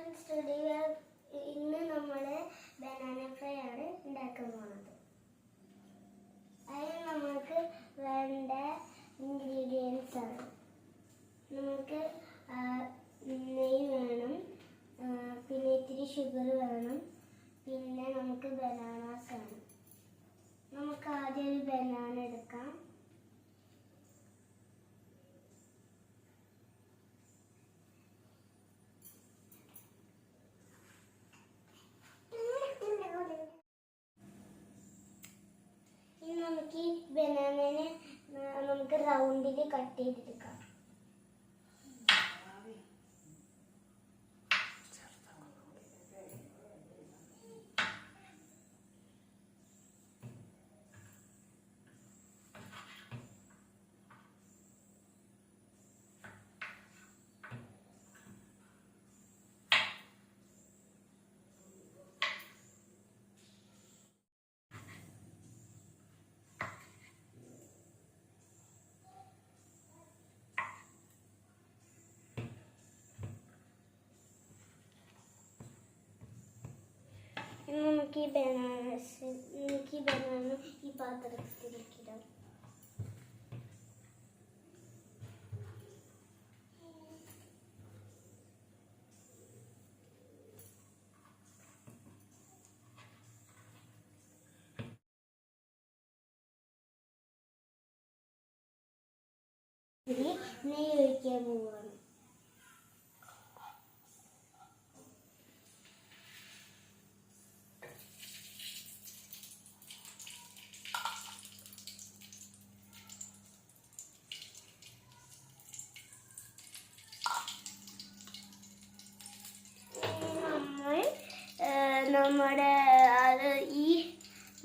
Friends, today ഇന്ന് നമ്മൾ banana fry ആണ് ഉണ്ടാക്കാൻ പോകുന്നത്. അതിന് നമുക്ക് വേണ്ട ഇൻഗ്രീഡിയൻസ് ആണ്, നമുക്ക് നെയ്യ് വേണം, പിന്നെ ഇത്തിരി ഷുഗർ വേണം, പിന്നെ നമുക്ക് ബനാനാസ് വേണം. നമുക്ക് ആദ്യം ഒരു ബനാന എടുക്കാം. നമുക്ക് ഈ ബനാനനെ നമുക്ക് റൗണ്ടിൽ കട്ട് ചെയ്തെടുക്കാം. നമുക്ക് ഈ ബനാന ഈ പാത്രത്തിലേക്ക് ഇടാം. നെയ്യ് ഒഴിക്കാൻ പോവാണ്. നമ്മുടെ ഈ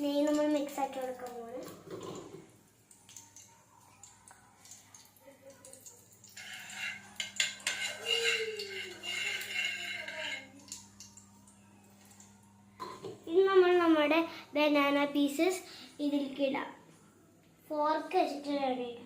നെയ്യ് നമ്മൾ മിക്സ് ആക്കി കൊടുക്കാൻ പോവാണ്. ഇനി നമ്മൾ നമ്മുടെ ബനാന പീസസ് ഇതിലേക്ക് ഇടാം. ഫോർക്ക് വെച്ചിട്ട് റെഡി ഇടാം.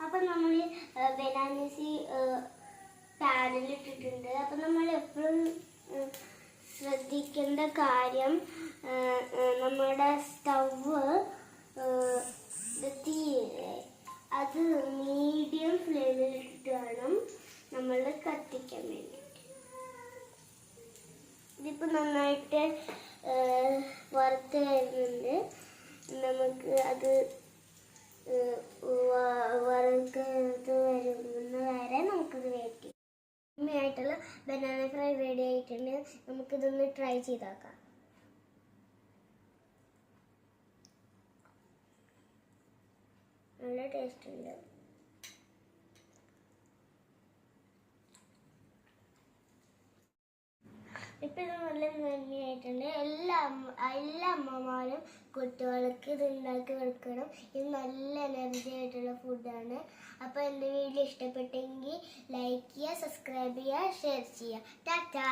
അപ്പം നമ്മൾ ബനാനസ് പാനിലിട്ടിട്ടുണ്ട്. അപ്പം നമ്മൾ എപ്പോഴും ശ്രദ്ധിക്കേണ്ട കാര്യം, നമ്മുടെ സ്റ്റവ് തീ അത് മീഡിയം ഫ്ലെയിമിലിട്ടിട്ട് വേണം നമ്മൾ കത്തിക്കാൻ വേണ്ടിയിട്ട്. ഇതിപ്പോൾ നന്നായിട്ട് വറുത്ത് വരുന്നുണ്ട്. നമുക്ക് അത് വറുത്ത് വരുന്ന വരെ നമുക്കിത് വെയിറ്റ് ചെയ്യാം. ആയിട്ടുള്ള ബനാന ഫ്രൈ റെഡി ആയിട്ടുണ്ട്. നമുക്കിതൊന്ന് ട്രൈ ചെയ്ത് നോക്കാം. നല്ല ടേസ്റ്റ് ഉണ്ട്. ഇപ്പം ഇത് നല്ല നന്ദിയായിട്ടുണ്ട്. എല്ലാ അമ്മമാരും കുട്ടികൾക്ക് ഇത് ഉണ്ടാക്കി കൊടുക്കണം. ഇത് നല്ല എനർജി ആയിട്ടുള്ള ഫുഡാണ്. അപ്പോൾ എൻ്റെ വീഡിയോ ഇഷ്ടപ്പെട്ടെങ്കിൽ ലൈക്ക് ചെയ്യുക, സബ്സ്ക്രൈബ് ചെയ്യുക, ഷെയർ ചെയ്യുക. ടാറ്റാ.